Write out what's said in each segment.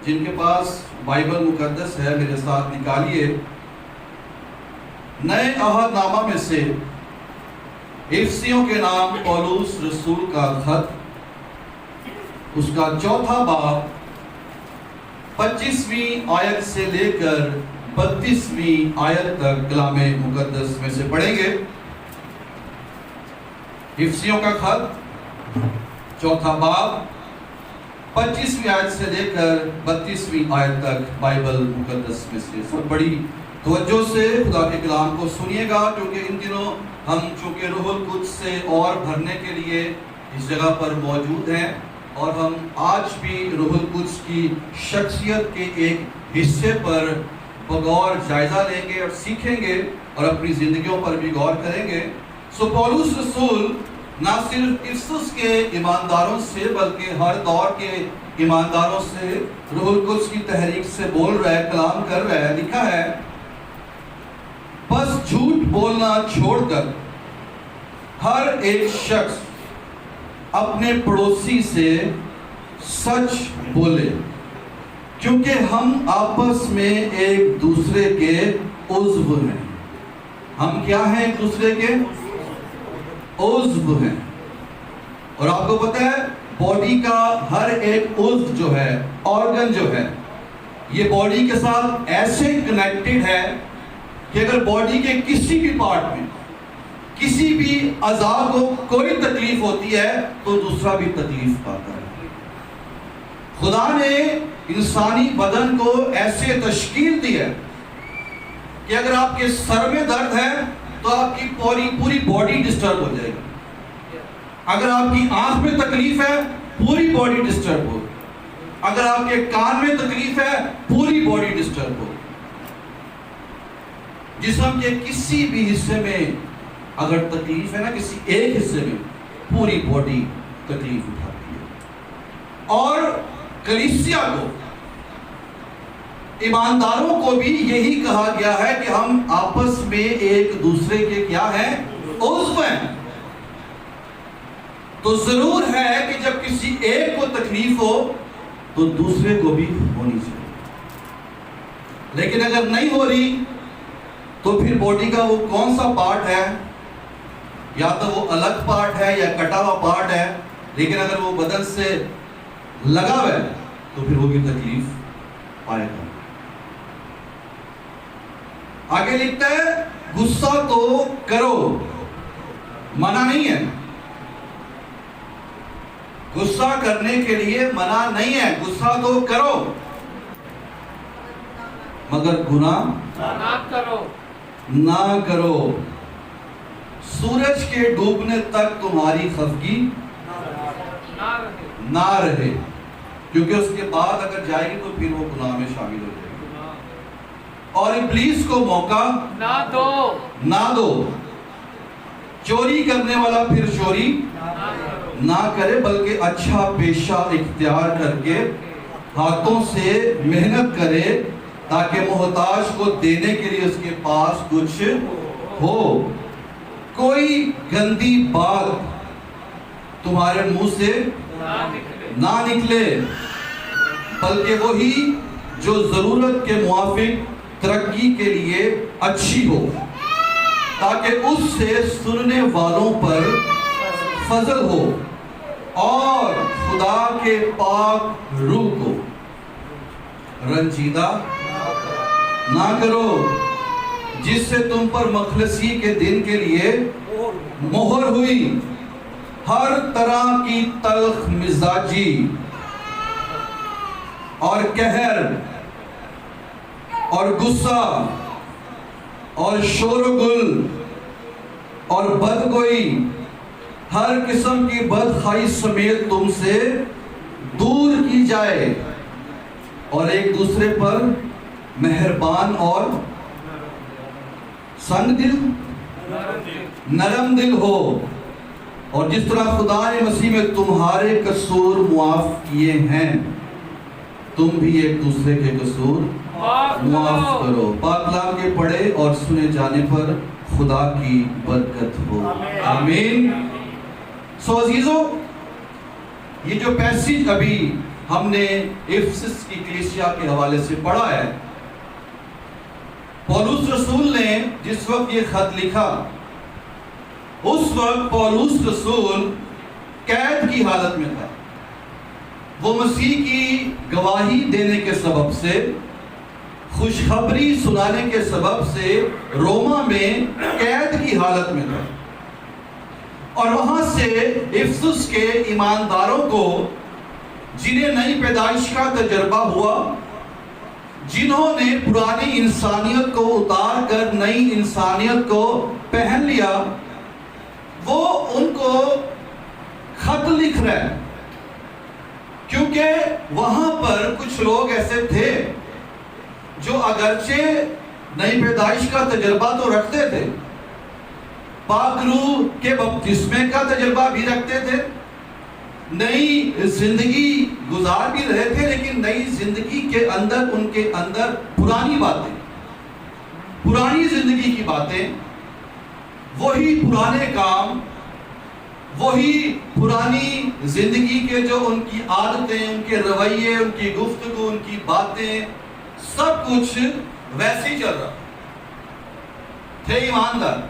جن کے پاس بائبل مقدس ہے میرے ساتھ نکالیے نئے عہد نامہ میں سے افسیوں کے نام پولس رسول کا خط، اس کا 4 باب 25ویں آیت سے لے کر 32ویں آیت تک کلام مقدس میں سے پڑھیں گے۔ افسیوں کا خط 4 باب 25ویں آیت سے لے کر 32ویں آیت تک بائبل مقدس میں سے سب بڑی توجہ سے خدا کے کلام کو سنیے گا، کیونکہ ان دنوں ہم چونکہ روح القدس سے اور بھرنے کے لیے اس جگہ پر موجود ہیں، اور ہم آج بھی روح القدس کی شخصیت کے ایک حصے پر بغور جائزہ لیں گے اور سیکھیں گے اور اپنی زندگیوں پر بھی غور کریں گے۔ سو پولس رسول نہ صرف افسس کے ایمانداروں سے بلکہ ہر دور کے ایمانداروں سے روح القدس کی تحریک سے بول رہا ہے، کلام کر رہا ہے۔ لکھا ہے، بس جھوٹ بولنا چھوڑ کر ہر ایک شخص اپنے پڑوسی سے سچ بولے، کیونکہ ہم آپس میں ایک دوسرے کے عضو ہیں۔ ہم کیا ہیں؟ ایک دوسرے کے عضو ہیں۔ اور آپ کو پتہ ہے باڈی کا ہر ایک عضو جو ہے، آرگن جو ہے، یہ باڈی کے ساتھ ایسے کنیکٹڈ ہے کہ اگر باڈی کے کسی بھی پارٹ میں کسی بھی اعضاء کو کوئی تکلیف ہوتی ہے تو دوسرا بھی تکلیف پاتا ہے۔ خدا نے انسانی بدن کو ایسے تشکیل دی ہے کہ اگر آپ کے سر میں درد ہے تو آپ کی پوری باڈی ڈسٹرب ہو جائے گی۔ اگر آپ کی آنکھ میں تکلیف ہے پوری باڈی ڈسٹرب ہو، اگر آپ کے کان میں تکلیف ہے پوری باڈی ڈسٹرب ہو۔ جسم کے کسی بھی حصے میں اگر تکلیف ہے نا، کسی ایک حصے میں، پوری باڈی تکلیف اٹھاتی ہے۔ اور کلیسیا کو، ایمانداروں کو بھی یہی کہا گیا ہے کہ ہم آپس میں ایک دوسرے کے کیا ہیں؟ عضو ہیں۔ تو ضرور ہے کہ جب کسی ایک کو تکلیف ہو تو دوسرے کو بھی ہونی چاہیے، لیکن اگر نہیں ہو رہی تو پھر باڈی کا وہ کون سا پارٹ ہے؟ یا تو وہ الگ پارٹ ہے یا کٹا ہوا پارٹ ہے، لیکن اگر وہ بدن سے لگا ہوا ہے تو پھر وہ بھی تکلیف پائے گا۔ آگے لکھتا ہے، غصہ تو کرو، منع نہیں ہے۔ غصہ کرنے کے لیے منع نہیں ہے، غصہ تو کرو مگر گناہ نہ کرو۔ سورج کے ڈوبنے تک تمہاری خفگی نہ رہے، کیونکہ اس کے بعد اگر جائے گی تو پھر وہ گناہ میں شامل ہو جائے گی۔ اور ابلیس کو موقع نہ دو۔ چوری کرنے والا پھر چوری نہ کرے، بلکہ اچھا پیشہ اختیار کر کے ہاتھوں سے محنت کرے، تاکہ محتاج کو دینے کے لیے اس کے پاس کچھ ہو۔ کوئی گندی بات تمہارے منہ سے نہ نکلے، بلکہ وہی جو ضرورت کے موافق ترقی کے لیے اچھی ہو، تاکہ اس سے سننے والوں پر فضل ہو اور خدا کے پاک روح کو رنجیدہ نہ کرو، جس سے تم پر مخلصی کے دن کے لیے مہر ہوئی۔ ہر طرح کی تلخ مزاجی اور قہر اور غصہ اور شور و گل اور بدگوئی، ہر قسم کی بدخواہی سمیت تم سے دور کی جائے، اور ایک دوسرے پر مہربان اور سنگ دل، نرم دل ہو، اور جس طرح خدا نے مسیح میں تمہارے قصور معاف کیے ہیں، تم بھی ایک دوسرے کے قصور معاف کرو۔ پاک کلام کے پڑھے اور سنے جانے پر خدا کی برکت ہو، آمین۔ سو عزیزو، یہ جو پیسیج ابھی ہم نے افسس کی کلیسیا کے حوالے سے پڑھا ہے. پولس رسول نے جس وقت یہ خط لکھا اس وقت پولس رسول قید کی حالت میں تھا. وہ مسیح کی گواہی دینے کے سبب سے، خوشخبری سنانے کے سبب سے روما میں قید کی حالت میں تھا، اور وہاں سے افسس کے ایمانداروں کو جنہیں نئی پیدائش کا تجربہ ہوا، جنہوں نے پرانی انسانیت کو اتار کر نئی انسانیت کو پہن لیا، وہ ان کو خط لکھ رہے ہیں. کیونکہ وہاں پر کچھ لوگ ایسے تھے جو اگرچہ نئی پیدائش کا تجربہ تو رکھتے تھے، پاک روح کے بپتسمے کا تجربہ بھی رکھتے تھے، نئی زندگی گزار بھی رہے تھے، لیکن نئی زندگی کے اندر ان کے اندر پرانی باتیں، پرانی زندگی کی باتیں، وہی پرانے کام، وہی پرانی زندگی کے جو ان کی عادتیں، ان کے رویے، ان کی گفتگو، ان کی باتیں، سب کچھ ویسے ہی چل رہا. تھے ایماندار،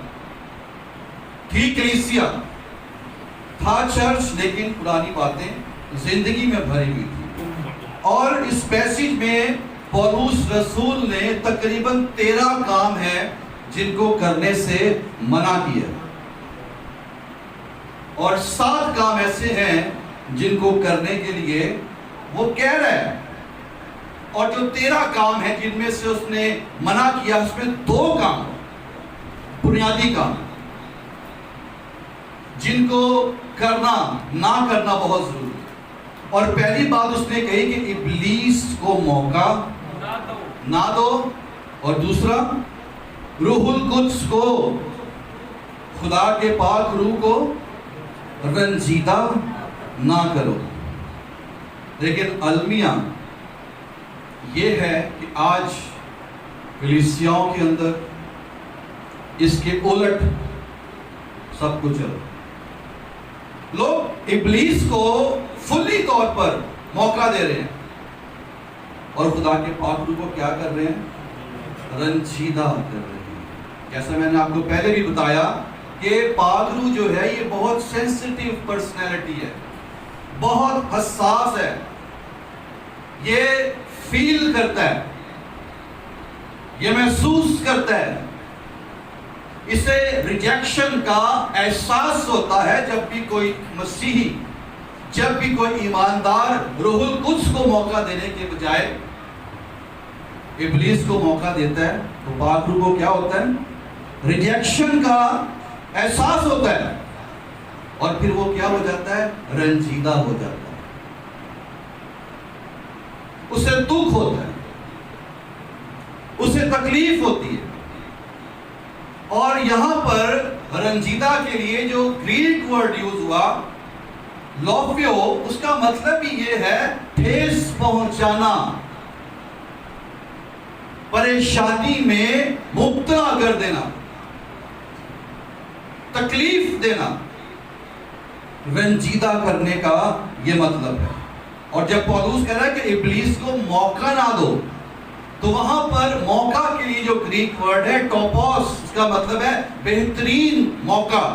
تھی کلیسیا، تھا چرچ، لیکن پرانی باتیں زندگی میں بھری ہوئی تھی. اور اس پیسیج میں پولس رسول نے تقریباً 13 کام ہیں جن کو کرنے سے منع کیا، اور 7 کام ایسے ہیں جن کو کرنے کے لیے وہ کہہ رہے ہیں. اور جو 13 کام ہیں جن میں سے اس نے منع کیا، اس میں 2 کام بنیادی کام جن کو کرنا نہ کرنا بہت ضروری ہے. اور پہلی بات اس نے کہی کہ ابلیس کو موقع نہ دو، اور دوسرا روح القدس کو، خدا کے پاک روح کو رنجیدہ نہ کرو. لیکن المیہ یہ ہے کہ آج کلیسیاؤں کے اندر اس کے الٹ سب کچھ ہے. لوگ ابلیس کو فلی طور پر موقع دے رہے ہیں، اور خدا کے پاک روح کو کیا کر رہے ہیں؟ رنجیدہ کر رہے ہیں. جیسا میں نے آپ کو پہلے بھی بتایا کہ پاک روح جو ہے یہ بہت سینسٹیو پرسنالٹی ہے، بہت حساس ہے، یہ فیل کرتا ہے، یہ محسوس کرتا ہے. اسے ریجیکشن کا احساس ہوتا ہے جب بھی کوئی مسیحی، جب بھی کوئی ایماندار روح القدس کو موقع دینے کے بجائے ابلیس کو موقع دیتا ہے، تو پاک روح کو کیا ہوتا ہے؟ ریجیکشن کا احساس ہوتا ہے، اور پھر وہ کیا ہو جاتا ہے؟ رنجیدہ ہو جاتا ہے، اسے دکھ ہوتا ہے، اسے تکلیف ہوتی ہے. اور یہاں پر رنجیدہ کے لیے جو گریک ورڈ یوز ہوا لوفیو، اس کا مطلب ہی یہ ہے ٹھیس پہنچانا، پریشانی میں مبتلا کر دینا، تکلیف دینا. رنجیدہ کرنے کا یہ مطلب ہے. اور جب پولس کہہ رہا ہے کہ ابلیس کو موقع نہ دو، تو وہاں پر موقع کے لیے جو گریک ورڈ ہے ٹوپوس، اس کا مطلب ہے بہترین موقع،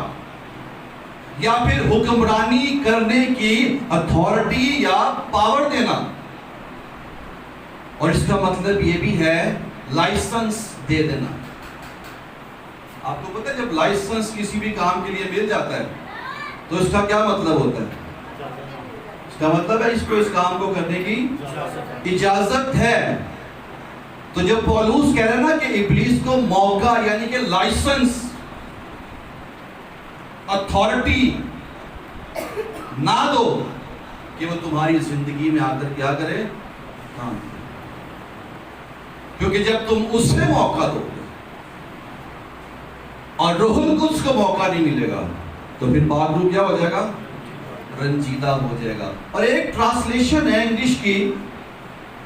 یا پھر حکمرانی کرنے کی اتھارٹی یا پاور دینا. اور اس کا مطلب یہ بھی ہے لائسنس دے دینا. آپ کو پتہ ہے جب لائسنس کسی بھی کام کے لیے مل جاتا ہے تو اس کا کیا مطلب ہوتا ہے؟ اس کا مطلب ہے اس کو اس کام کو کرنے کی اجازت ہے. تو جب پولس کہہ رہا ہے نا کہ ابلیس کو موقع یعنی کہ لائسنس، اتھارٹی نہ دو کہ وہ تمہاری زندگی میں آ کر کیا کرے؟ کام. کیونکہ جب تم اسے موقع دو اور روح القدس کو موقع نہیں ملے گا تو پھر پاک روح کیا ہو جائے گا؟ رنجیدہ ہو جائے گا. اور ایک ٹرانسلیشن ہے انگلش کی،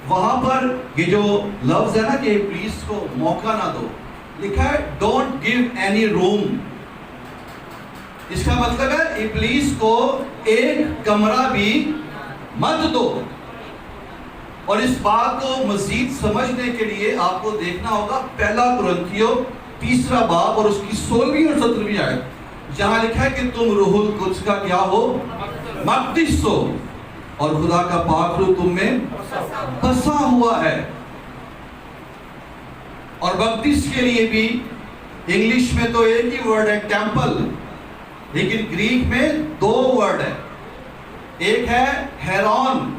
وہاں پر یہ جو لفظ ہے نا کہ ابلیس کو موقع نہ دو، لکھا ہے ڈونٹ گیو اینی روم. اس کا مطلب ہے ابلیس کو ایک کمرہ بھی مت دو. اور اس بات کو مزید سمجھنے کے لیے آپ کو دیکھنا ہوگا پہلا قرنتھیوں 3 باب اور اس کی 16 اور 17 آیت، جہاں لکھا ہے کہ تم روح القدس کا کیا ہو؟ مقدس ہو، اور خدا کا پاک روح تم میں بسا ہوا ہے۔ اور مقدس کے لیے بھی انگلش میں تو ایک ہی ورڈ ہے ٹیمپل، لیکن گریک میں 2 ورڈ ہے۔ ایک ہے ہیرون،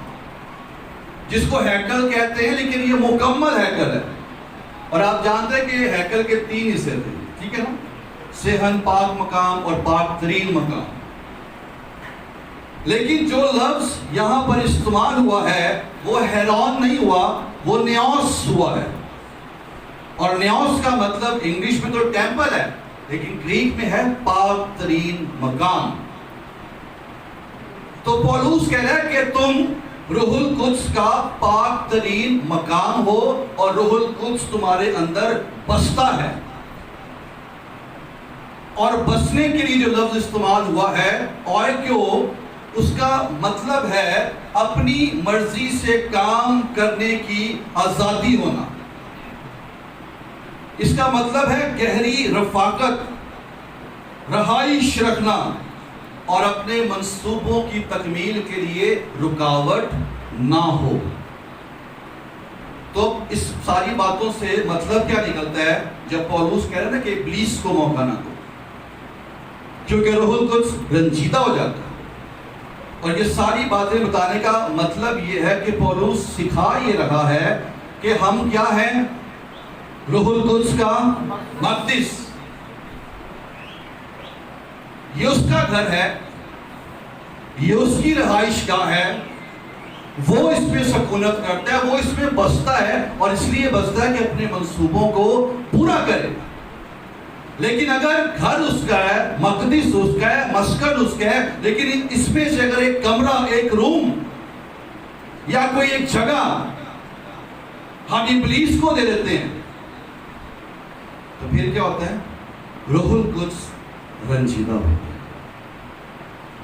جس کو ہیکل کہتے ہیں، لیکن یہ مکمل ہیکل ہے۔ اور آپ جانتے ہیں کہ ہیکل کے 3 حصے تھے، ٹھیک ہے نا؟ صحن، پاک مقام اور پاک ترین مقام۔ لیکن جو لفظ یہاں پر استعمال ہوا ہے وہ ہیرون نہیں ہوا، وہ نیوس ہوا ہے۔ اور نیوس کا مطلب انگلش میں تو ٹیمپل ہے، لیکن گریک میں ہے پاک ترین مقام۔ تو پولوس کہہ رہا ہے کہ تم روح القدس کا پاک ترین مقام ہو، اور روح القدس تمہارے اندر بستا ہے۔ اور بسنے کے لیے جو لفظ استعمال ہوا ہے اوئکیو، اس کا مطلب ہے اپنی مرضی سے کام کرنے کی آزادی ہونا۔ اس کا مطلب ہے گہری رفاقت، رہائش رکھنا، اور اپنے منصوبوں کی تکمیل کے لیے رکاوٹ نہ ہو۔ تو اس ساری باتوں سے مطلب کیا نکلتا ہے جب پولوس کہہ رہے ہیں نا کہ ابلیس کو موقع نہ دو، کیونکہ روح القدس رنجیدہ ہو جاتا ہے۔ اور یہ ساری باتیں بتانے کا مطلب یہ ہے کہ پولوس سکھا یہ رہا ہے کہ ہم کیا ہیں؟ روح القدس کا مقدس، یہ اس کا گھر ہے، یہ اس کی رہائش گاہ ہے، وہ اس میں سکونت کرتا ہے، وہ اس میں بستا ہے، اور اس لیے بستا ہے کہ اپنے منصوبوں کو پورا کرے۔ لیکن اگر گھر اس کا ہے، مقدس اس کا ہے، مسکن اس کا ہے، لیکن اس میں سے اگر ایک کمرہ، ایک روم یا کوئی ایک جگہ ہم ابلیس کو دے دیتے ہیں، تو پھر کیا ہوتا ہے؟ روح القدس رنجیدہ ہوتا ہے۔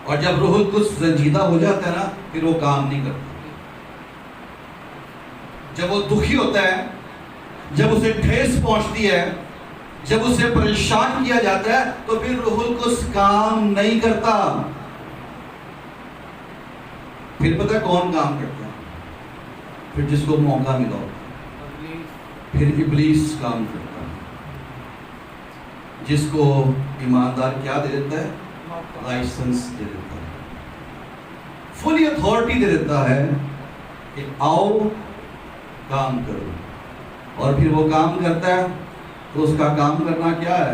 اور جب روح القدس رنجیدہ ہو جاتا ہے نا، پھر وہ کام نہیں کرتا۔ جب وہ دکھی ہوتا ہے، جب اسے ٹھیس پہنچتی ہے، جب اسے پریشان کیا جاتا ہے، تو پھر روح القدس کام نہیں کرتا۔ پھر پتہ کون کام کرتا ہے؟ پھر جس کو موقع ملا ہوتا ہے، پھر ابلیس کام کرتا ہے، جس کو ایماندار کیا دے دیتا ہے؟ لائسنس دے دیتا ہے، فلی اتھارٹی دے دیتا ہے کہ آؤ کام کرو۔ اور پھر وہ کام کرتا ہے تو اس کا کام کرنا کیا ہے؟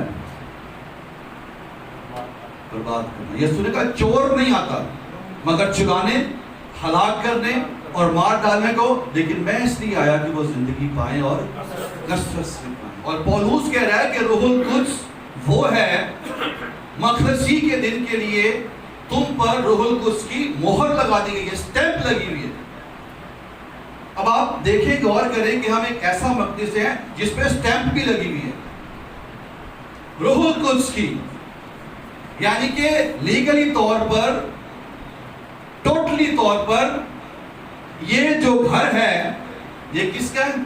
برباد کرنا۔ یسوع نے کہا چور نہیں آتا مگر چرانے، ہلاک کرنے اور مار ڈالنے کو، لیکن میں اس لیے آیا کہ وہ زندگی پائیں اور کثرت سے پائیں۔ اور پولوس کہہ رہا ہے کہ روح القدس وہ ہے، مخلصی کے دن کے لیے تم پر روح القدس کی مہر لگا دی گئی ہے، سٹیمپ لگی ہوئی ہے۔ اب آپ دیکھیں، غور کریں کہ ہم ایک ایسا مقدس ہے جس پہ سٹیمپ بھی لگی ہوئی ہے روح القدس کی، یعنی کہ لیگلی طور پر، ٹوٹلی طور پر یہ جو گھر ہے یہ کس کا ہے؟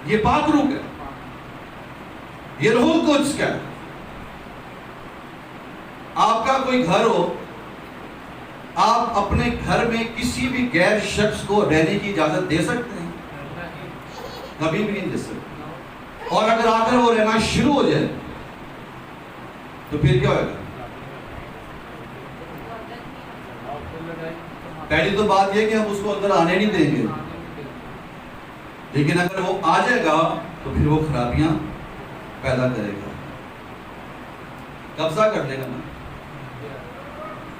یہ پاک روح کا، یہ روح القدس کا ہے۔ آپ کا کوئی گھر ہو، آپ اپنے گھر میں کسی بھی غیر شخص کو رہنے کی اجازت دے سکتے ہیں؟ کبھی بھی نہیں دے سکتے۔ اور اگر آ کر وہ رہنا شروع ہو جائے تو پھر کیا ہوگا؟ پہلی تو بات یہ کہ ہم اس کو اندر آنے نہیں دیں گے، لیکن اگر وہ آ جائے گا تو پھر وہ خرابیاں پیدا کرے گا، قبضہ کر لے گا نا۔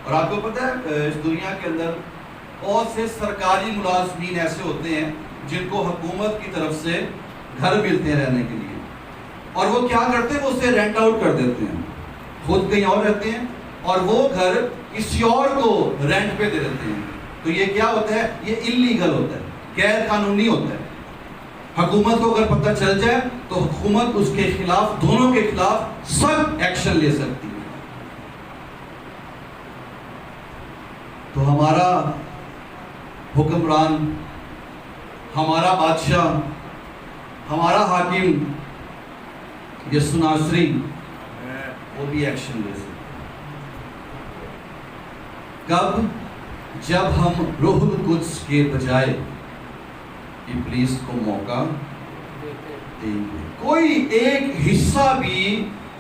اور آپ کو پتہ ہے اس دنیا کے اندر بہت سے سرکاری ملازمین ایسے ہوتے ہیں جن کو حکومت کی طرف سے گھر ملتے ہیں رہنے کے لیے، اور وہ کیا کرتے ہیں؟ وہ اسے رینٹ آؤٹ کر دیتے ہیں، خود کہیں اور رہتے ہیں اور وہ گھر کسی اور کو رینٹ پہ دے دیتے ہیں۔ تو یہ کیا ہوتا ہے؟ یہ انلیگل ہوتا ہے، غیر قانونی ہوتا ہے۔ حکومت کو اگر پتہ چل جائے تو حکومت اس کے خلاف، دونوں کے خلاف سخت ایکشن لے سکتی ہے۔ تو ہمارا حکمران، ہمارا بادشاہ، ہمارا حاکم یسوع ناصری وہ بھی ایکشن لے سکتے. کب؟ جب ہم روح القدس کے بجائے ابلیس کو موقع دیں گے. کوئی ایک حصہ بھی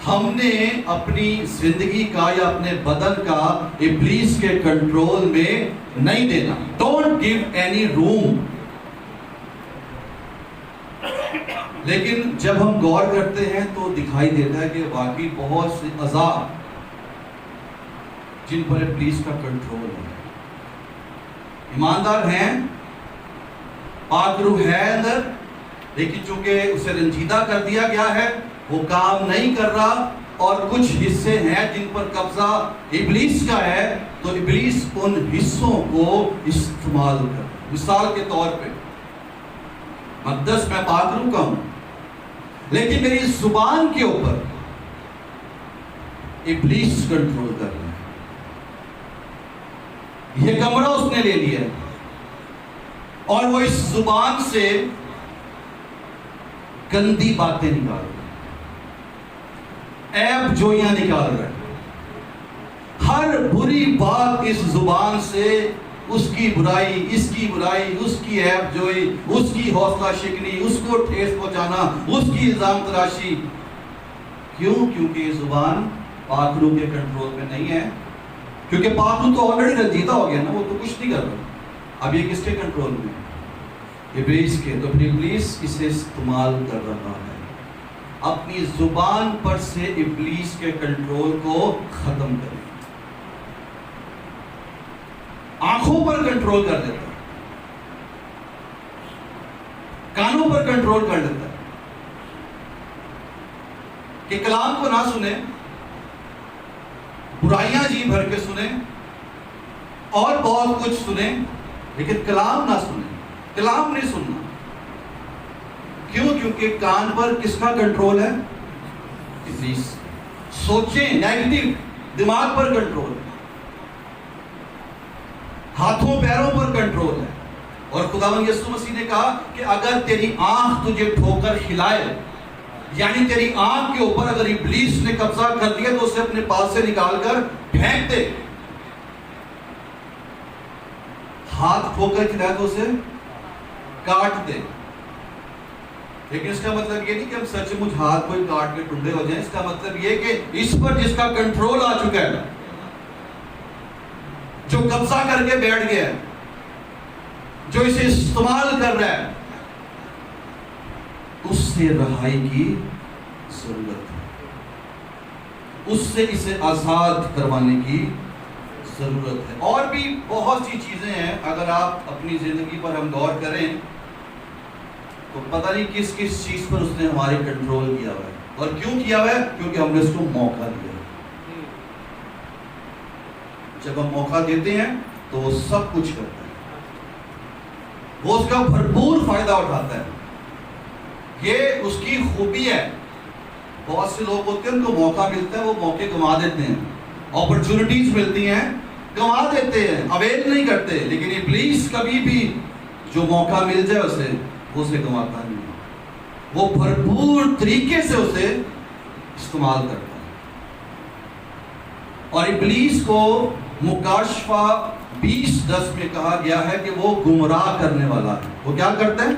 ہم نے اپنی زندگی کا یا اپنے بدن کا ابلیس کے کنٹرول میں نہیں دینا. ڈونٹ گیو اینی روم. لیکن جب ہم غور کرتے ہیں تو دکھائی دیتا ہے کہ واقعی بہت سے اعضاء جن پر ابلیس کا کنٹرول ہے. ایماندار ہیں، پاک روح ہے اندر، لیکن چونکہ اسے رنجیدہ کر دیا گیا ہے وہ کام نہیں کر رہا، اور کچھ حصے ہیں جن پر قبضہ ابلیس کا ہے، تو ابلیس ان حصوں کو استعمال کر. مثال کے طور پہ مقدس میں پاک روح کا ہوں، لیکن میری زبان کے اوپر ابلیس کنٹرول کر رہا ہے. یہ کمرہ اس نے لے لیا ہے اور وہ اس زبان سے گندی باتیں نکال رہا ہے، عیب جوئیاں نکال رہا ہے. ہر بری بات اس زبان سے، اس کی برائی، اس کی برائی، اس کی عیب جوئی، اس کی حوصلہ شکنی، اس کو ٹھیس پہنچانا، اس کی الزام تراشی. کیوں؟ کیونکہ یہ زبان پاک روح کے کنٹرول میں نہیں ہے. کیونکہ پاک روح تو آلریڈی رنجیدہ ہو گیا نا، وہ تو کچھ نہیں کر رہا. اب یہ کس کے کنٹرول میں؟ ابلیس کے. تو پھر ابلیس اسے استعمال کر رہا ہے. اپنی زبان پر سے ابلیس کے کنٹرول کو ختم کریں. آنکھوں پر کنٹرول کر دیتا ہے، کانوں پر کنٹرول کر دیتا ہے کہ کلام کو نہ سنیں، برائیاں جی بھر کے سنیں اور بہت کچھ سنیں، لیکن کلام نہ سنیں. کلام نہیں سننا. کیوں؟ کیونکہ کان پر کس کا کنٹرول ہے؟ ابلیس. سوچیں نیگیٹو، دماغ پر کنٹرول ہے، ہاتھوں پیروں پر کنٹرول ہے. اور خداوند یسوع مسیح نے کہا کہ اگر تیری آنکھ تجھے ٹھوکر کھلائے، یعنی تیری آنکھ کے اوپر اگر ابلیس نے قبضہ کر دیا تو اسے اپنے پاس سے نکال کر پھینک دے. ہاتھ ٹھوکر کھلائے تو اسے کاٹ دے. لیکن اس کا مطلب یہ نہیں کہ ہم سچ مچ ہاتھ کوئی کاٹ کے ٹنڈے ہو جائیں. اس کا مطلب یہ کہ اس پر جس کا کنٹرول آ چکا ہے، جو قبضہ کر کے بیٹھ گیا ہے، جو اسے استعمال کر رہا ہے، اس سے رہائی کی ضرورت ہے. اس سے اسے آزاد کروانے کی ضرورت ہے. اور بھی بہت سی چیزیں ہیں، اگر آپ اپنی زندگی پر ہم غور کریں تو پتہ نہیں کس کس چیز پر اس نے ہمارے کنٹرول کیا ہوا ہے. اور کیوں کیا ہوا ہے؟ کیونکہ ہم نے اس کو موقع دیا. جب ہم موقع دیتے ہیں تو وہ سب کچھ کرتا ہے، وہ اس کا بھرپور فائدہ اٹھاتا ہے. یہ اس کی خوبی ہے. بہت سے لوگ ہوتے ہیں ان کو موقع ملتا ہے وہ موقع گنوا دیتے ہیں، اپرچونٹیز ملتی ہیں گنوا دیتے ہیں، اویل نہیں کرتے. لیکن ابلیس کبھی بھی جو موقع مل جائے اسے، وہ اسے گنواتا نہیں، وہ بھرپور طریقے سے اسے استعمال کرتا ہے. اور ابلیس کو مکاشفہ 20:10 میں کہا گیا ہے کہ وہ گمراہ کرنے والا ہے. وہ کیا کرتا ہے؟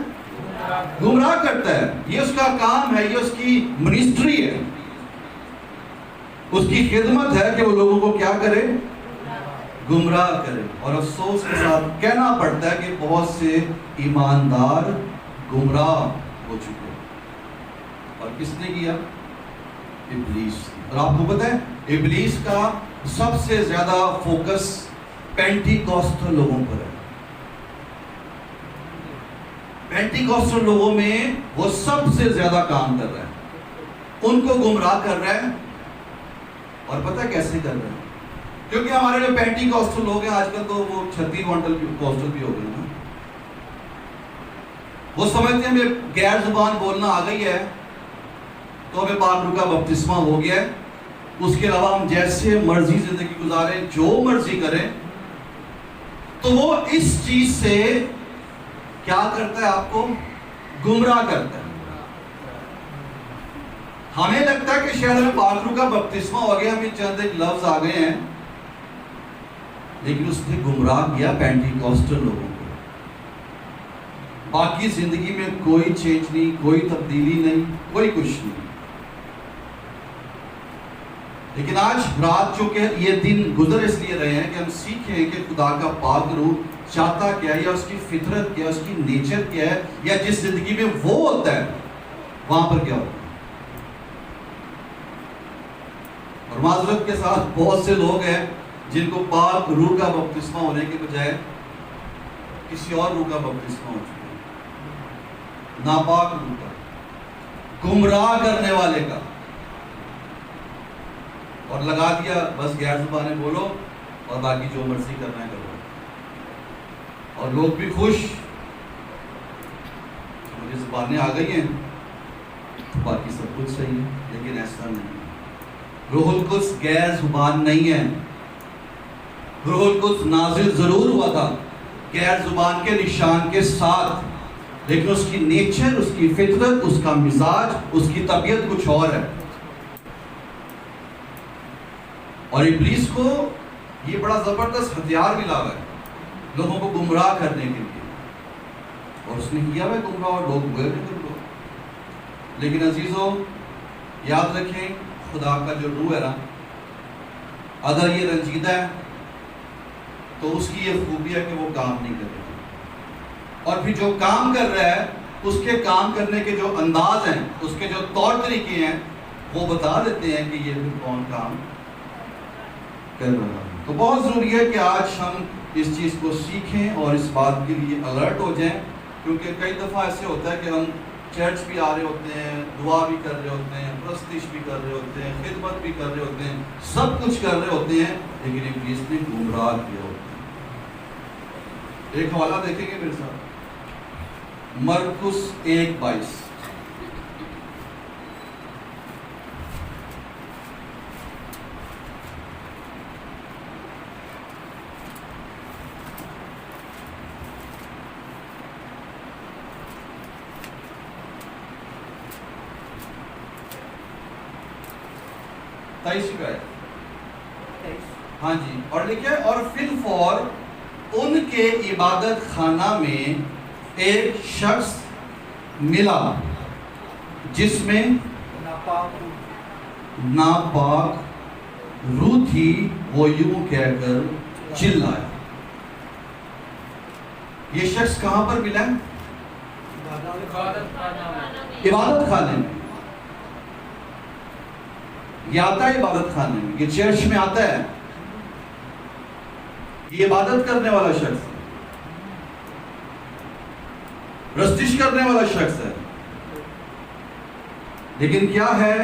گمراہ کرتا ہے. یہ اس کا کام ہے، یہ اس کی منسٹری ہے، اس کی خدمت ہے کہ وہ لوگوں کو کیا کرے؟ گمراہ کرے. اور افسوس کے ساتھ کہنا پڑتا ہے کہ بہت سے ایماندار گمراہ ہو چکے. اور کس نے کیا؟ ابلیس. اور آپ کو پتہ ہے ابلیس کا سب سے زیادہ فوکس پینٹیکوسٹل لوگوں پر ہے. پینٹیکوسٹل لوگوں میں وہ سب سے زیادہ کام کر رہا ہے، ان کو گمراہ کر رہا ہے. اور پتہ ہے کیسے کر رہا ہے؟ کیونکہ ہمارے جو پینٹیکوسٹل لوگ ہیں آج کل تو وہ 36 کوسٹل بھی ہو گئے نا. وہ سمجھتے ہیں ہمیں غیر زبان بولنا آ گئی ہے تو ہمیں پاک روح کا بپتسمہ ہو گیا ہے، اس کے علاوہ ہم جیسے مرضی زندگی گزاریں، جو مرضی کریں. تو وہ اس چیز سے کیا کرتا ہے؟ آپ کو گمراہ کرتا ہے۔ ہمیں لگتا ہے کہ شاید ہمیں پاک روح کا بپتسمہ ہو گیا، ہمیں چند ایک لفظ آ گئے ہیں، لیکن اس نے گمراہ کیا پینٹیکوسٹل لوگوں کو۔ باقی زندگی میں کوئی چینج نہیں، کوئی تبدیلی نہیں، کوئی کچھ نہیں۔ لیکن آج رات چونکہ یہ دن گزر اس لیے رہے ہیں کہ ہم سیکھیں کہ خدا کا پاک روح چاہتا کیا ہے، یا اس کی فطرت کیا ہے، اس کی نیچر کیا ہے، یا جس زندگی میں وہ ہوتا ہے وہاں پر کیا ہوتا ہے۔ اور معذرت کے ساتھ بہت سے لوگ ہیں جن کو پاک روح کا بپتسمہ ہونے کے بجائے کسی اور روح کا بپتسمہ ہو چکا ہے، ناپاک روح کا، گمراہ کرنے والے کا، اور لگا دیا بس غیر زبانیں بولو اور باقی جو مرضی کرنا ہے کرو، اور لوگ بھی خوش، مجھے زبانیں آ گئی ہیں تو باقی سب کچھ صحیح ہے۔ لیکن ایسا نہیں، روح القدس غیر زبان نہیں ہے۔ روح القدس نازل ضرور ہوا تھا غیر زبان کے نشان کے ساتھ، لیکن اس کی نیچر، اس کی فطرت، اس کا مزاج، اس کی طبیعت کچھ اور ہے۔ اور ابلیس کو یہ بڑا زبردست ہتھیار ملا ہوا ہے لوگوں کو گمراہ کرنے کے لیے، اور اس نے کیا ہے گمراہ، اور لوگ ہوئے بھی گمراہ۔ لیکن عزیزو یاد رکھیں، خدا کا جو روح ہے نا، اگر یہ رنجیدہ ہے تو اس کی یہ خوبی ہے کہ وہ کام نہیں کر رہا، اور پھر جو کام کر رہا ہے اس کے کام کرنے کے جو انداز ہیں، اس کے جو طور طریقے ہیں، وہ بتا دیتے ہیں کہ یہ پھر کون کام کر رہا ہے۔ تو بہت ضروری ہے کہ آج ہم اس چیز کو سیکھیں اور اس بات کے لیے الرٹ ہو جائیں، کیونکہ کئی دفعہ ایسے ہوتا ہے کہ ہم چرچ بھی آ رہے ہوتے ہیں، دعا بھی کر رہے ہوتے ہیں، پرستش بھی کر رہے ہوتے ہیں، خدمت بھی کر رہے ہوتے ہیں، سب کچھ کر رہے ہوتے ہیں، لیکن ابلیس نے گمراہ کیا ہوتا ہے۔ ایک حوالہ دیکھیں گے میرے ساتھ، مرکس 1:22۔ ہاں جی، اور لکھے، اور فی الفور ان کے عبادت خانہ میں ایک شخص ملا جس میں ناپاک روح تھی، وہ یوں کہہ کر چلایا۔ یہ شخص کہاں پر ملا ہے؟ عبادت خانے میں۔ یہ آتا ہے عبادت خانے میں، یہ چرچ میں آتا ہے، یہ عبادت کرنے والا شخص ہے، پرستش کرنے والا شخص ہے، لیکن کیا ہے؟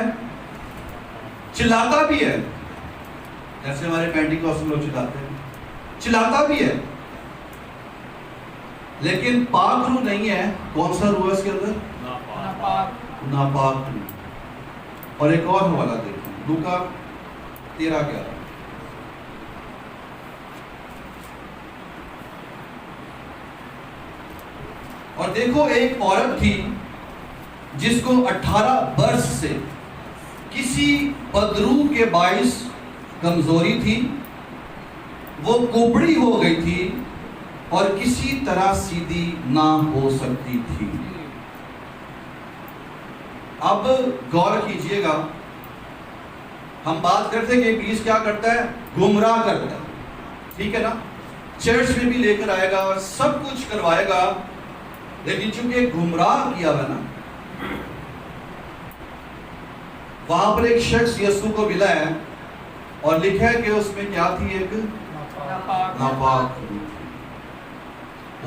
چلاتا بھی ہے، جیسے ہمارے پینٹیکوسٹل لوگ چلاتے ہیں، چلاتا بھی ہے، لیکن پاک روح نہیں ہے۔ کون سا روح ہے اس کے اندر؟ ناپاک روح۔ اور ایک اور حوالہ دیکھیں، لوکا 13:11۔ اور دیکھو، ایک عورت تھی جس کو 18 برس سے کسی بدرو کے باعث کمزوری تھی، وہ کوبڑی ہو گئی تھی اور کسی طرح سیدھی نہ ہو سکتی تھی۔ اب غور کیجئے گا، ہم بات کرتے کہ ابلیس کیا کرتا ہے؟ گمراہ کرتا ہے، ٹھیک ہے نا؟ چرچ میں بھی لے کر آئے گا اور سب کچھ کروائے گا، لیکن چونکہ گمراہ کیا ہوا نا، وہاں پر ایک شخص یسوع کو ملا ہے اور لکھا ہے کہ اس میں کیا تھی؟ ایک ناپاک روح تھی۔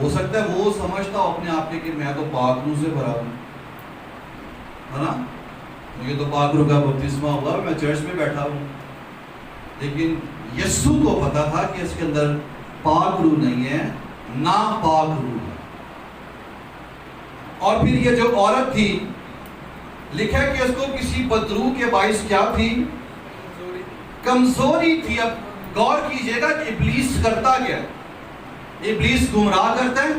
ہو سکتا ہے وہ سمجھتا ہو اپنے آپ کہ میں تو پاک روح سے بھرا ہوں، ہے نا، مجھے تو پاک روح کا بپتسمہ ہوا، میں چرچ میں بیٹھا ہوں، لیکن یسوع کو پتا تھا کہ اس کے اندر پاک روح نہیں ہے، ناپاک روح ہے۔ اور پھر یہ جو عورت تھی، لکھا ہے کہ اس کو کسی بدرو کے باعث کیا تھی؟ کمزوری تھی۔ اب غور کیجئے گا کہ ابلیس کرتا کیا ہے؟ ابلیس گمراہ کرتا ہے،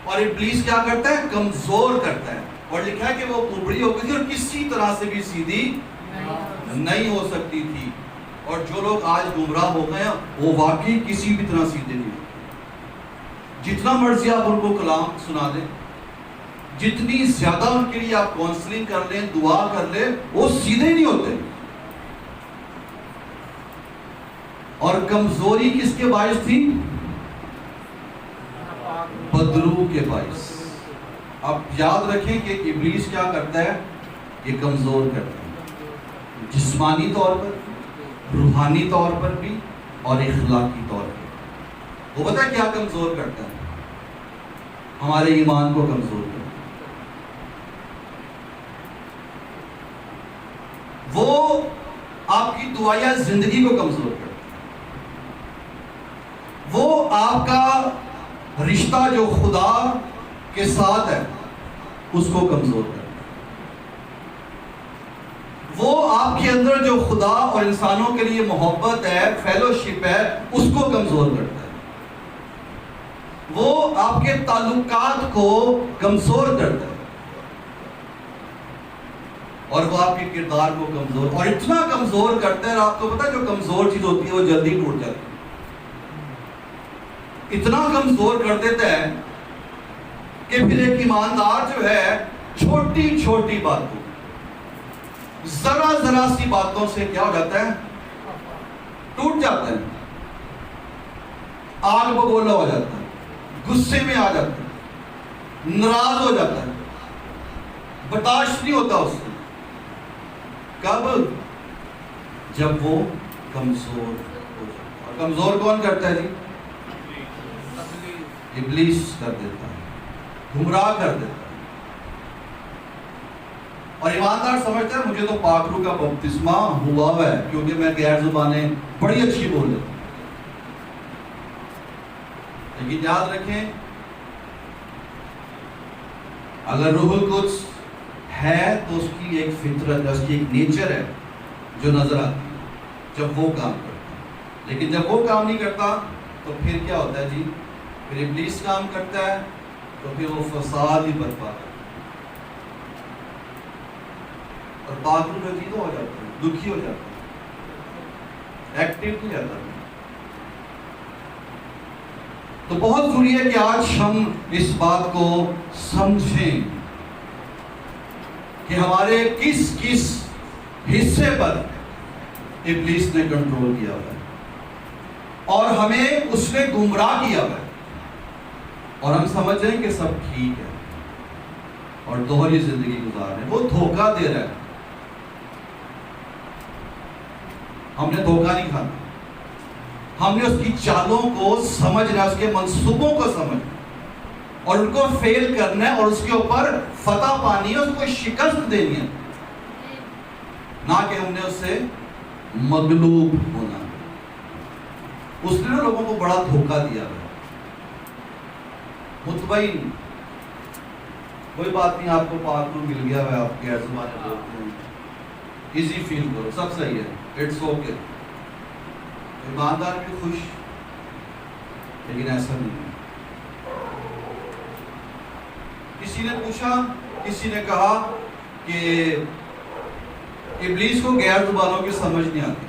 اور ابلیس کیا کرتا ہے؟ کمزور کرتا ہے. اور لکھا ہے کہ وہ کبڑی ہو گئی تھی اور کسی طرح سے بھی سیدھی نہیں ہو سکتی تھی. اور جو لوگ آج گمراہ ہو گئے ہیں وہ واقعی کسی بھی طرح سیدھے نہیں ہوتے. جتنا مرضی آپ ان کو کلام سنا دیں, جتنی زیادہ ان کے لیے آپ کاؤنسلنگ کر لیں, دعا کر لیں, وہ سیدھے نہیں ہوتے. اور کمزوری کس کے باعث تھی؟ بدرو کے باعث. اب یاد رکھیں کہ ابلیس کیا کرتا ہے؟ یہ کمزور کرتا ہے, جسمانی طور پر, روحانی طور پر بھی, اور اخلاقی طور پر. وہ پتہ ہے کیا کمزور کرتا ہے؟ ہمارے ایمان کو کمزور کرتا ہے. وہ آپ کی دعائیہ زندگی کو کمزور کرتا ہے. وہ آپ کا رشتہ جو خدا کے ساتھ ہے اس کو کمزور کرتا ہے. وہ آپ کے اندر جو خدا اور انسانوں کے لیے محبت ہے, فیلوشپ ہے, اس کو کمزور کرتا ہے. وہ آپ کے تعلقات کو کمزور کرتا ہے, اور وہ آپ کے کردار کو کمزور, اور اتنا کمزور کرتا ہے. اور آپ کو پتا ہے جو کمزور چیز ہوتی ہے وہ جلدی ٹوٹ جاتی ہے. اتنا کمزور کر دیتا ہے کہ پھر ایک ایماندار جو ہے چھوٹی چھوٹی باتوں, ذرا ذرا سی باتوں سے کیا ہو جاتا ہے؟ ٹوٹ جاتا ہے, آگ بگولا ہو جاتا ہے, غصے میں آ جاتا ہے, ناراض ہو جاتا ہے, برداشت نہیں ہوتا اس سے. کب؟ جب وہ کمزور ہو جاتا ہے. اور کمزور کون کرتا ہے جی؟ ابلیس کر دیتا ہے, گمراہ کر دیتا ہے. اور ایماندار سمجھتا ہے مجھے تو پاک روح کا بپتسمہ ہوا ہے کیونکہ میں غیر زبانیں بڑی اچھی بول لیتا ہوں. لیکن یاد رکھیں, اگر روح القدس ہے تو اس کی ایک فطرت ہے, اس کی ایک نیچر ہے جو نظر آتی ہے جب وہ کام کرتا ہے. لیکن جب وہ کام نہیں کرتا تو پھر کیا ہوتا ہے جی؟ پھر ابلیس کام کرتا ہے, تو پھر وہ فساد ہی برپا کرتا ہے. اور پاک روح رجیدہ ہو جاتا ہے, دکھی ہو جاتا ہے, ایکٹیو نہیں رہتا. تو بہت ضروری ہے کہ آج ہم اس بات کو سمجھیں کہ ہمارے کس کس حصے پر ابلیس نے کنٹرول کیا ہوا ہے, اور ہمیں اس نے گمراہ کیا ہوا ہے, اور ہم سمجھ رہے ہیں کہ سب ٹھیک ہے اور دوہری زندگی گزار رہے ہیں. وہ دھوکہ دے رہا ہے. ہم نے دھوکہ نہیں کھانا, ہم نے اس کی چالوں کو سمجھنا, اس کے منصوبوں کو سمجھنا, اور ان کو فیل کرنا ہے, اور اس کے اوپر فتح پانی ہے, اس کو شکست دینی ہے, نہ کہ ہم نے اس سے مغلوب ہونا. اس نے لوگوں کو بڑا دھوکہ دیا ہے. مطمئن کوئی بات نہیں, آپ کو پاک روح مل گیا ہے, آپ غیر زبانیں بولتے ہیں, ایزی فیل کرو, سب صحیح ہے, اٹس اوکے. ایماندار بھی خوش, لیکن ایسا نہیں ہے. کسی نے پوچھا, کسی نے کہا کہ ابلیس کو غیر زبانوں کی سمجھ نہیں آتی.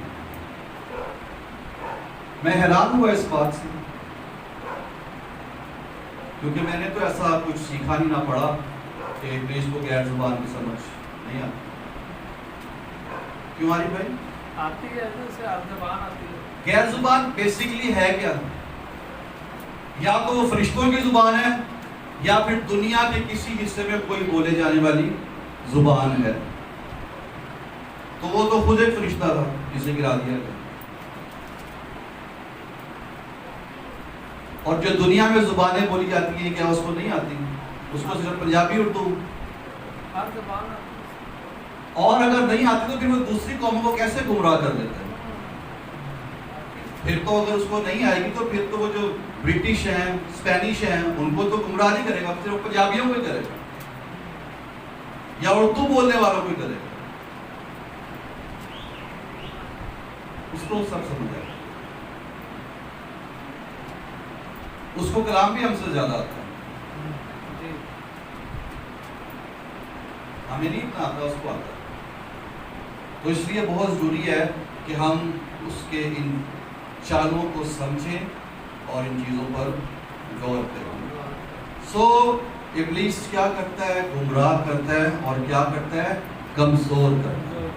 میں حیران ہوا اس بات سے, کیونکہ میں نے تو ایسا کچھ سیکھا نہیں نہ پڑھا کہ ابلیس کو غیر زبان کی سمجھ نہیں آتی. کیوں آ رہی بھائی؟ آتی ہے, اسے زبان آتی ہے. غیر زبان بیسیکلی ہے کیا؟ یا تو وہ فرشتوں کی زبان ہے, یا پھر دنیا کے کسی حصے میں کوئی بولے جانے والی زبان ہے. تو وہ تو خود ایک فرشتہ تھا جسے گرا دیا گیا. اور جو دنیا میں زبانیں بولی جاتی ہیں, کیا اس کو نہیں آتی؟ اس کو صرف پنجابی, اردو, ہر زبان آتی. اور اگر نہیں آتی تو پھر وہ دوسری قوموں کو کیسے گمراہ کر دیتا ہے؟ پھر تو اگر اس کو نہیں آئے گی تو پھر تو وہ جو برٹش ہیں, اسپینش ہیں, ان کو تو گمراہ نہیں کرے گا, صرف پنجابیوں کو ہی کرے گا, یا اردو بولنے والوں کو ہی کرے گا. اس کو سب سمجھ آئے گا. اس کو کلام بھی ہم سے زیادہ آتا ہے. ہمیں نہیں اتنا آتا، اس کو آتا ہے۔ تو اس لیے بہت ضروری ہے کہ ہم اس کے ان چالوں کو سمجھیں اور ان چیزوں پر غور کریں۔ سو ابلیس کیا کرتا ہے؟ گمراہ کرتا ہے، اور کیا کرتا ہے؟ کمزور کرتا ہے۔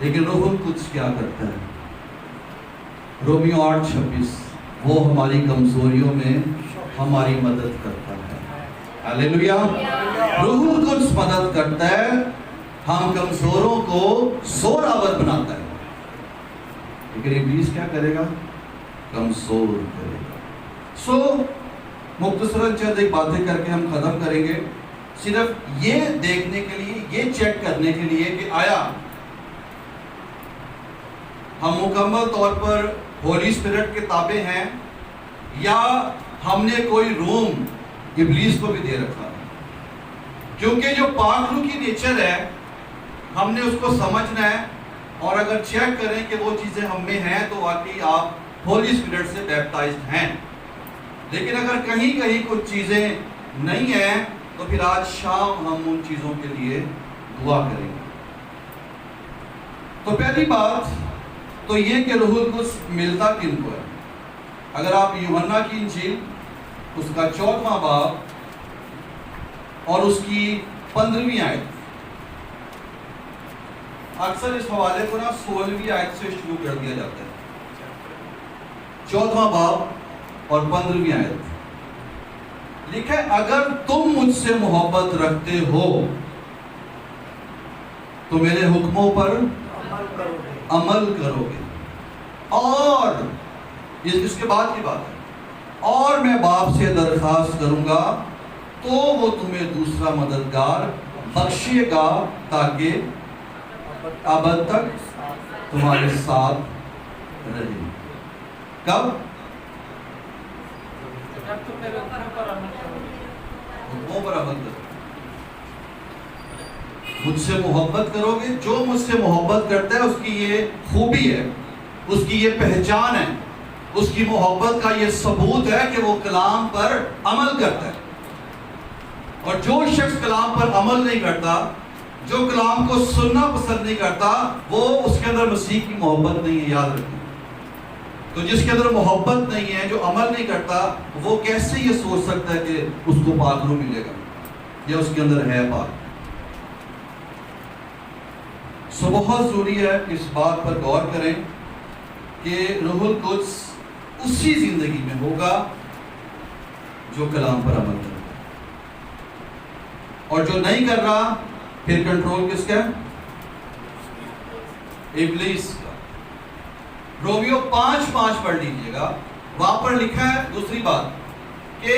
لیکن روح القدس کیا کرتا ہے؟ رومیو 8:26 وہ ہماری کمزوریوں میں ہماری مدد کرتا ہے۔ ہاللیلویا۔ روح القدس مدد کرتا ہے، ہم کمزوروں کو زور آور بناتا ہے، لیکن ابلیس کیا کرے گا؟ کمزور کرے گا۔ سو مختصراً چند ایک باتیں کر کے ہم ختم کریں گے، صرف یہ دیکھنے کے لیے، یہ چیک کرنے کے لیے کہ آیا ہم مکمل طور پر ہولی اسپرٹ کے تابع ہیں یا ہم نے کوئی روم ابلیس کو بھی دے رکھا ہے۔ کیونکہ جو پاک روح کی نیچر ہے ہم نے اس کو سمجھنا ہے، اور اگر چیک کریں کہ وہ چیزیں ہم میں ہیں تو واقعی آپ ہولی اسپرٹ سے بیپٹائزڈ ہیں۔ لیکن اگر کہیں کہیں کچھ چیزیں نہیں ہیں تو پھر آج شام ہم ان چیزوں کے لیے دعا کریں گے۔ تو پہلی بات تو یہ کہ روح القدس ملتا کن کو ہے؟ اگر آپ یوحنا کی انجیل اس کا 14واں باب اور اس کی 15ویں آیت، اکثر اس حوالے کو نا 16ویں آیت سے شروع کر دیا جاتا ہے۔ 14واں باب اور 15ویں آیت لکھا ہے، اگر تم مجھ سے محبت رکھتے ہو تو میرے حکموں پر عمل کرو گے، اور اس کے بعد کی بات ہے، اور میں باپ سے درخواست کروں گا تو وہ تمہیں دوسرا مددگار بخشے گا تاکہ ابد تک تمہارے ساتھ رہے۔ کب؟ جب تم میرے حکموں پر عمل کرو گے۔ حکموں پر عمل کرو، مجھ سے محبت کرو گے۔ جو مجھ سے محبت کرتا ہے اس کی یہ خوبی ہے، اس کی یہ پہچان ہے، اس کی محبت کا یہ ثبوت ہے کہ وہ کلام پر عمل کرتا ہے۔ اور جو شخص کلام پر عمل نہیں کرتا، جو کلام کو سننا پسند نہیں کرتا، وہ اس کے اندر مسیح کی محبت نہیں ہے، یاد رکھیں۔ تو جس کے اندر محبت نہیں ہے، جو عمل نہیں کرتا، وہ کیسے یہ سوچ سکتا ہے کہ اس کو پاک روح ملے گا یا اس کے اندر ہے پاک؟ سو بہت ضروری ہے اس بات پر غور کریں کہ روح القدس اسی زندگی میں ہوگا جو کلام پر عمل کرے گا، اور جو نہیں کر رہا پھر کنٹرول کس کا ہے؟ ابلیس کا۔ رومیو 5:5 پڑھ لیجئے گا، وہاں پر لکھا ہے دوسری بات کہ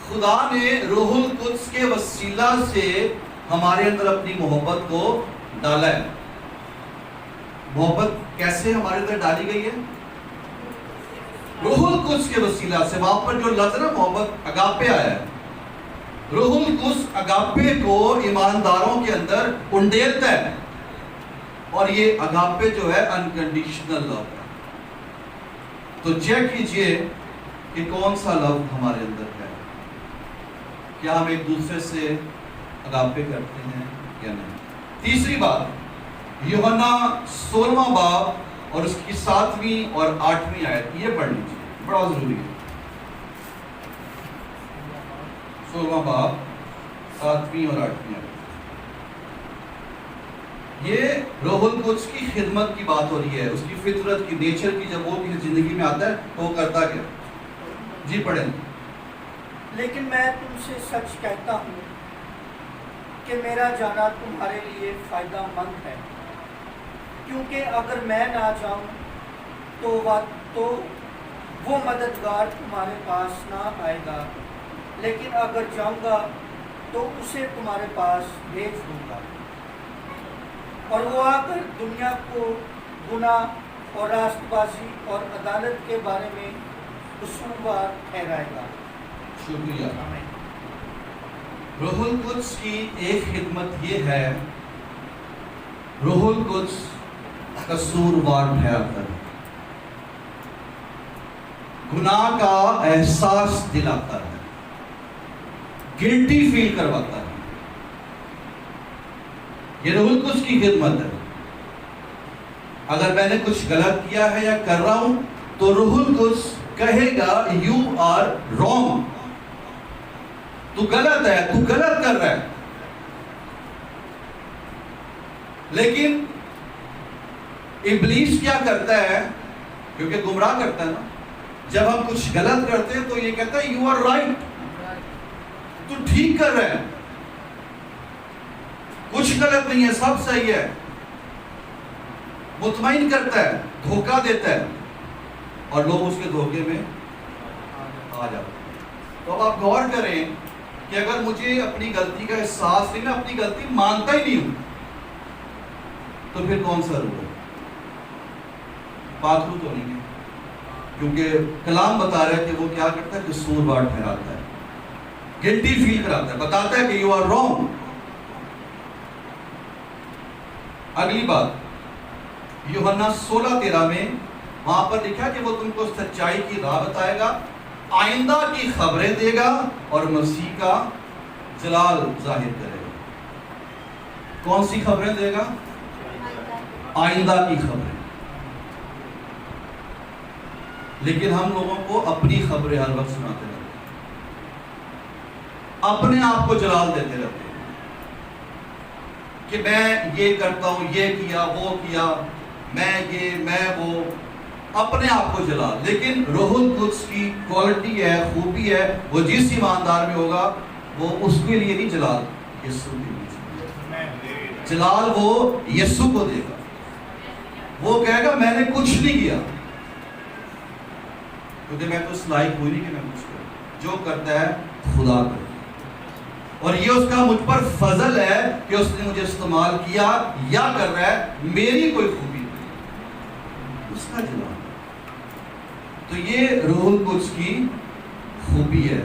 خدا نے روح القدس کے وسیلہ سے ہمارے اندر اپنی محبت کو ڈالا ہے۔ محبت کیسے ہمارے اندر ڈالی گئی ہے؟ روح القدس کے وسیلہ سے۔ وہاں پر جو لفظ ہے محبت، اگاپے آیا ہے۔ روح القدس اگاپے کو ایمانداروں کے اندر انڈیلتا ہے، اور یہ اگاپے جو ہے انکنڈیشنل لو ہے۔ تو چیک کیجئے کہ کون سا لو ہمارے اندر ہے، کیا ہم ایک دوسرے سے اگاپے کرتے ہیں یا نہیں۔ تیسری بات، یوحنا 16واں باب اور اس کی 7ویں اور 8ویں آیت، یہ پڑھ لیجیے، بڑا ضروری ہے۔ 16واں باب 7ویں اور 8ویں آیت، یہ روح القدس کی خدمت کی بات ہو رہی ہے، اس کی فطرت کی، نیچر کی، جب وہ زندگی میں آتا ہے تو وہ کرتا کیا؟ جی پڑھیں۔ لیکن میں تم سے سچ کہتا ہوں کہ میرا جانا تمہارے لیے فائدہ مند ہے، کیونکہ اگر میں نہ جاؤں تو وہ مددگار تمہارے پاس نہ آئے گا، لیکن اگر جاؤں گا تو اسے تمہارے پاس بھیج دوں گا، اور وہ آ کر دنیا کو گناہ اور راست بازی اور عدالت کے بارے میں قصوروار ٹھہرائے گا۔ شکریہ۔ روح القدس کی ایک خدمت یہ ہے، روح القدس قصوروار ٹھہراتا ہے، گناہ کا احساس دلاتا ہے، گلٹی فیل کرواتا ہے، یہ روح القدس کی خدمت ہے. اگر میں نے کچھ غلط کیا ہے یا کر رہا ہوں تو روح القدس کہے گا یو آر رانگ، تو غلط ہے، تو غلط کر رہا ہے. لیکن ابلیس کیا کرتا ہے، کیونکہ گمراہ کرتا ہے نا، جب ہم کچھ غلط کرتے ہیں تو یہ کہتا ہے یو آر رائٹ، تو ٹھیک کر رہا ہے، کچھ غلط نہیں ہے، سب صحیح ہے. مطمئن کرتا ہے، دھوکہ دیتا ہے، اور لوگ اس کے دھوکے میں آ جاتے ہیں. تو اب آپ غور کریں کہ اگر مجھے اپنی غلطی کا احساس نہیں، میں اپنی غلطی مانتا ہی نہیں ہوں، تو پھر کون سا روح ہے؟ پاک روح تو نہیں ہے. کیونکہ کلام بتا رہا ہے کہ وہ کیا کرتا ہے، قصوروار ٹھہراتا ہے، گلٹی فیل کراتا ہے، بتاتا ہے کہ یو آر رانگ. اگلی بات یوحنا 16:13 میں وہاں پر لکھا کہ وہ تم کو سچائی کی راہ بتائے گا، آئندہ کی خبریں دے گا اور مسیح کا جلال ظاہر کرے گا. کون سی خبریں دے گا؟ آئندہ کی خبریں. لیکن ہم لوگوں کو اپنی خبریں ہر وقت سناتے رہتے ہیں، اپنے آپ کو جلال دیتے رہتے ہیں کہ میں یہ کرتا ہوں، یہ کیا، وہ کیا، میں یہ، میں وہ، اپنے آپ کو جلال. لیکن روح القدس کی کوالٹی ہے، خوبی ہے، وہ جس ایماندار میں ہوگا وہ اس کے لیے نہیں جلال، یسوع کے لیے جلال، وہ یسوع کو دے گا. وہ کہے گا میں نے کچھ نہیں کیا، کیونکہ میں تو اس لائق ہوئی نہیں کہ میں کچھ کروں. جو کرتا ہے خدا کرتا ہے، اور یہ اس کا مجھ پر فضل ہے کہ اس نے مجھے استعمال کیا یا کر رہا ہے، میری کوئی خوبی نہیں، اس کا جلال. تو یہ روح القدس کی خوبی ہے.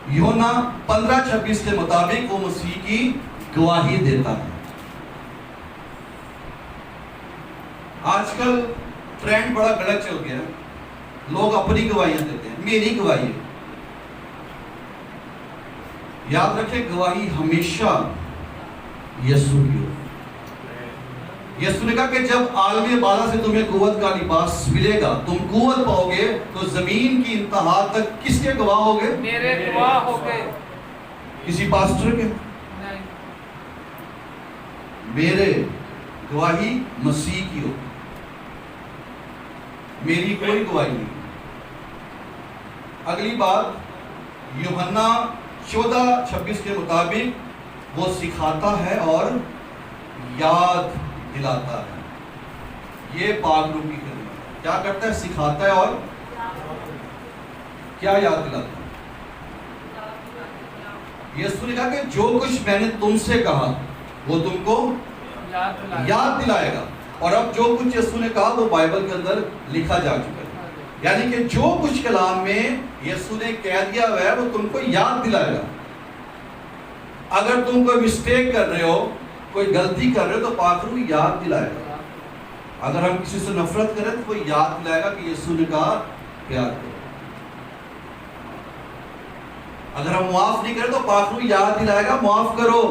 یوحنا 15:26 کے مطابق وہ مسیح کی گواہی دیتا ہے. آج کل ٹرینڈ بڑا غلط چل گیا ہے، لوگ اپنی گواہیاں دیتے ہیں، میری گواہی ہے. یاد رکھیں گواہی ہمیشہ یسوع کی ہو. یسوع نے کہا کہ جب عالم بالا سے تمہیں قوت کا لباس ملے گا، تم قوت پاؤ گے، تو زمین کی انتہا تک کس کے گواہ ہوگے؟ میرے گواہ ہو گئے. کسی پاسٹر کے؟ نہیں. میرے گواہی مسیح کی ہو، میری کوئی گواہی نہیں. اگلی بات یوحنا 14:26 کے مطابق وہ سکھاتا ہے اور یاد دلاتا ہے. یہ پاک روح کی خدمت ہے. کیا کرتا ہے؟ سکھاتا ہے اور کیا یاد دلاتا ہے؟ یسوع نے کہا کہ جو کچھ میں نے تم سے کہا وہ تم کو یاد دلائے گا. اور اب جو کچھ یسوع نے کہا وہ بائبل کے اندر لکھا جا چکا ہے. یعنی کہ جو کچھ کلام میں یسوع نے کہہ دیا ہوا ہے وہ تم کو یاد دلائے گا. اگر تم کوئی مسٹیک کر رہے ہو، کوئی غلطی کر رہے ہو، تو پاک روح یاد دلائے گا. اگر ہم کسی سے نفرت کریں تو وہ یاد دلائے گا کہ یسوع نے کہا پیار کرو. اگر ہم معاف نہیں کریں تو پاک روح یاد دلائے گا معاف کرو.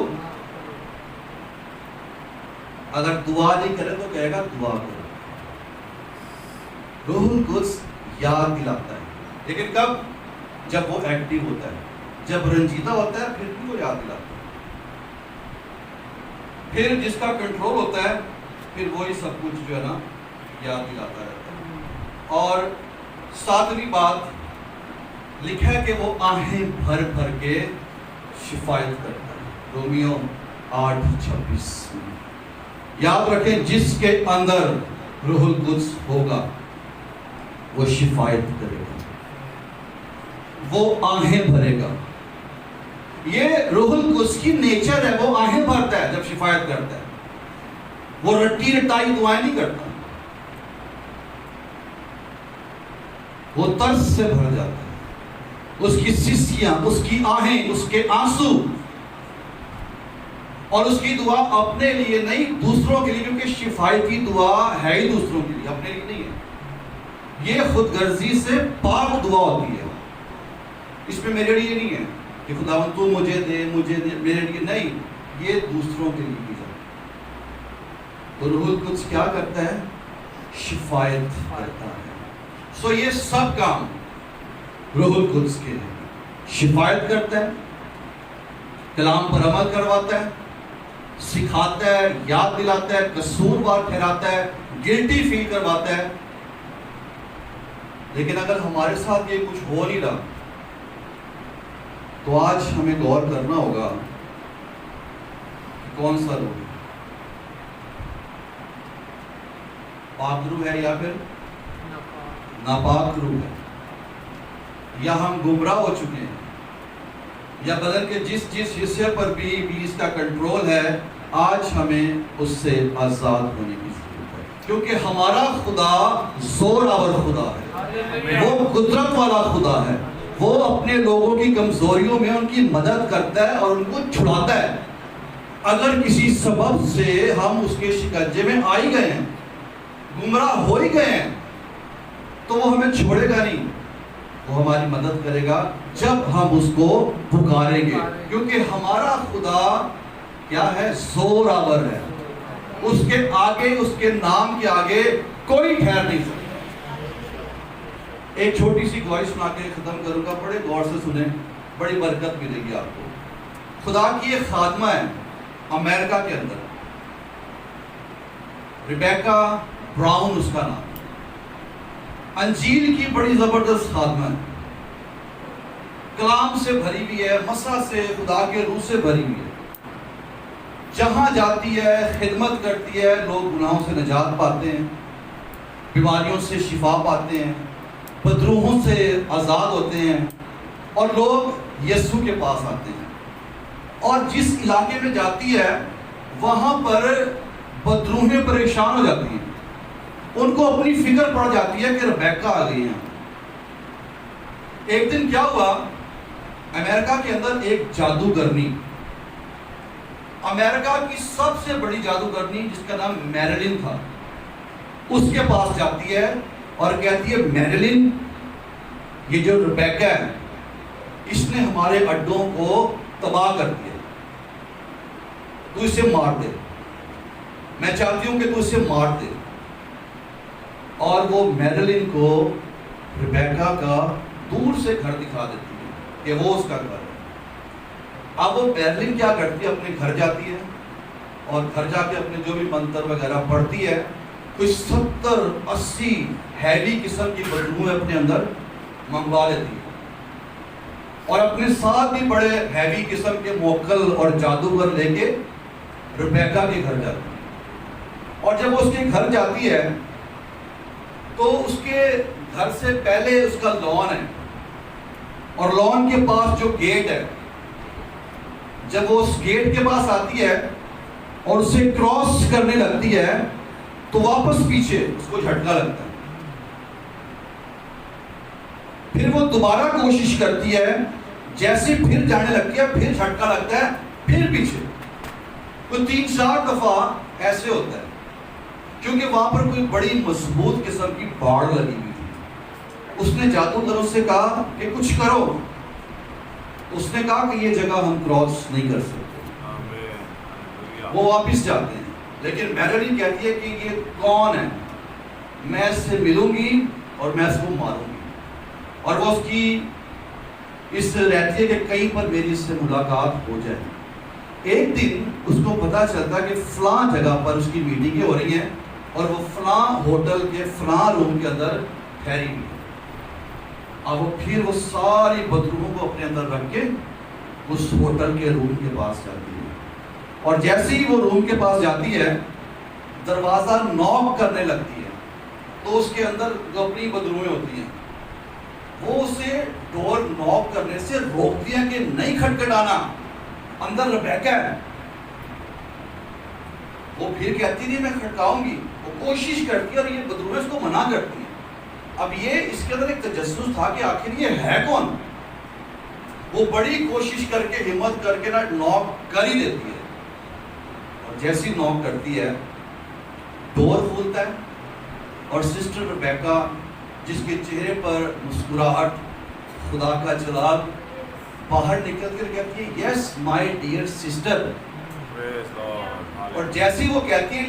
اگر دعا نہیں کرے تو کہے گا دعا کرو. روح القدس یاد دلاتا ہے. لیکن کب؟ جب وہ ایکٹیو ہوتا ہے، جب رنجیدہ ہوتا ہے پھر بھی وہ یاد دلاتا ہے. پھر جس کا کنٹرول ہوتا ہے پھر وہی سب کچھ جو ہے نا یاد دلاتا رہتا ہے. اور 7ویں بات لکھا ہے کہ وہ آہیں بھر بھر کے شفایت کرتا ہے. رومیو 8:26 میں یاد رکھیں جس کے اندر روح القدس ہوگا وہ شفایت کرے گا، وہ آہیں بھرے گا. یہ روح القدس کی نیچر ہے، وہ آہیں بھرتا ہے جب شفایت کرتا ہے. وہ رٹی رٹائی دعائیں نہیں کرتا، وہ ترس سے بھر جاتا ہے. اس کی سسیاں، اس کی آہیں، اس کے آنسو، اور اس کی دعا اپنے لیے نہیں دوسروں کے لیے، کیونکہ شفایتی دعا ہے ہی دوسروں کے لیے، اپنے لیے نہیں ہے. یہ خود غرضی سے پاک دعا ہوتی ہے. اس میں میرے لیے نہیں ہے کہ خداوند تو مجھے دے میرے لیے، نہیں، یہ دوسروں کے لیے کی جاتی ہے. تو روح القدس کیا کرتا ہے؟ شفایت کرتا ہے. سو یہ سب کام روح القدس کے ہیں. شفایت کرتا ہے، کلام پر عمل کرواتا ہے، سکھاتا ہے، یاد دلاتا ہے، قصوروار ٹھہراتا ہے، گلٹی فیل کرواتا ہے. لیکن اگر ہمارے ساتھ یہ کچھ ہو نہیں رہا تو آج ہمیں غور کرنا ہوگا کہ کون سا روح ہے، پاک روح ہے یا پھر ناپاک روح ہے، یا ہم گمراہ ہو چکے ہیں، یا بدن کے جس حصے پر بھی اس کا کنٹرول ہے آج ہمیں اس سے آزاد ہونے کی ضرورت ہے. کیونکہ ہمارا خدا زور آور خدا ہے، وہ قدرت والا خدا ہے. وہ اپنے لوگوں کی کمزوریوں میں ان کی مدد کرتا ہے اور ان کو چھڑاتا ہے. اگر کسی سبب سے ہم اس کے شکنجے میں آ ہی گئے ہیں، گمراہ ہو ہی گئے ہیں، تو وہ ہمیں چھوڑے گا نہیں. وہ ہماری مدد کرے گا جب ہم اس کو پکاریں گے. کیونکہ ہمارا خدا کیا ہے؟ زور آور ہے. اس کے آگے، اس کے نام کے آگے کوئی ٹھہر نہیں سکتا. ایک چھوٹی سی گواہی سنا کے ختم کروں گا، بڑے غور سے سنیں، بڑی برکت ملے گی آپ کو. خدا کی ایک خادمہ ہے امریکہ کے اندر، ریبیکا براؤن اس کا نام. انجیل کی بڑی زبردست خادمہ ہے، کلام سے بھری ہوئی ہے، مسح سے، خدا کے روح سے بھری ہوئی ہے. جہاں جاتی ہے خدمت کرتی ہے، لوگ گناہوں سے نجات پاتے ہیں، بیماریوں سے شفا پاتے ہیں، بدروحوں سے آزاد ہوتے ہیں، اور لوگ یسوع کے پاس آتے ہیں. اور جس علاقے میں جاتی ہے وہاں پر بدروحیں پریشان ہو جاتی ہیں. ان کو اپنی فکر پڑ جاتی ہے کہ ریبیکا آ گئی ہیں. ایک دن کیا ہوا، امریکہ کے اندر ایک جادوگرنی، امریکہ کی سب سے بڑی جادوگرنی جس کا نام میریلن تھا، اس کے پاس جاتی ہے اور کہتی ہے میریلن، یہ جو ریبیکا ہے اس نے ہمارے اڈوں کو تباہ کر دیا، تو اسے مار دے، میں چاہتی ہوں کہ تو اسے مار دے. اور وہ میریلن کو ریبیکا کا دور سے گھر دکھا دیتی ہے کہ وہ اس کا گھر ہے. اب وہ میریلن کیا کرتی ہے، اپنے گھر جاتی ہے اور گھر جا کے اپنے جو بھی منتر وغیرہ پڑھتی ہے، کوئی 70-80 ہیوی قسم کی بدبوئیں اپنے اندر منگوا لیتی ہے، اور اپنے ساتھ بھی بڑے ہیوی قسم کے موکل اور جادوگر لے کے ریبیکا کے گھر جاتی ہے. اور جب وہ اس کے گھر جاتی ہے تو اس کے گھر سے پہلے اس کا لان ہے، اور لان کے پاس جو گیٹ ہے، جب وہ اس گیٹ کے پاس آتی ہے اور اسے کراس کرنے لگتی ہے تو واپس پیچھے اس کو جھٹکا لگتا ہے. پھر وہ دوبارہ کوشش کرتی ہے، جیسے پھر جانے لگتی ہے پھر جھٹکا لگتا ہے، پھر پیچھے. کوئی 3-4 دفعہ ایسے ہوتا ہے، کیونکہ وہاں پر کوئی بڑی مضبوط قسم کی باڑ لگی ہوئی تھی. اس نے جادوگروں سے کہا کہ کچھ کرو. اس نے کہا کہ یہ جگہ ہم کراس نہیں کر سکتے. وہ واپس جاتے ہیں، لیکن میریلن کہتی ہے کہ یہ کون ہے، میں اس سے ملوں گی اور میں اس کو ماروں گی. اور وہ اس کی اس رہتی ہے کہ کہیں پر میری اس سے ملاقات ہو جائے. ایک دن اس کو پتا چلتا کہ فلاں جگہ پر اس کی میٹنگیں ہو رہی ہیں اور وہ فلاں ہوٹل کے فلاں روم کے اندر ٹھہری ہوئی. اب وہ پھر وہ ساری بدروحوں کو اپنے اندر رکھ کے اس ہوٹل کے روم کے پاس جاتی ہے. اور جیسے ہی وہ روم کے پاس جاتی ہے، دروازہ نوک کرنے لگتی ہے، تو اس کے اندر جو اپنی بدروحیں ہوتی ہیں وہ اسے ڈور نوک کرنے سے روکتی ہیں کہ نہیں کھٹکھٹانا، اندر ریبیکا ہے. وہ پھر کہتی تھی میں کھٹکاؤں گی، وہ کوشش کرتی ہے اور یہ بدروحیں اس کو منع کرتی ہیں. اب یہ اس کے اندر ایک تجسس تھا کہ آخر یہ ہے کون. وہ بڑی کوشش کر کے ہمت کر کے نوک کر ہی دیتی ہے، اور جیسی نوک کرتی ہے ڈور کھولتا ہے اور سسٹر ریبیکا جس کے چہرے پر مسکراہٹ، خدا کا جلال، باہر نکل کر کہتی ہے یس مائی ڈیئر سسٹر. اور جیسی وہ کہتی ہے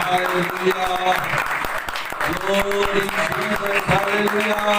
Hallelujah. Glory Jesus. Hallelujah.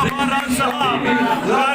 Hallelujah.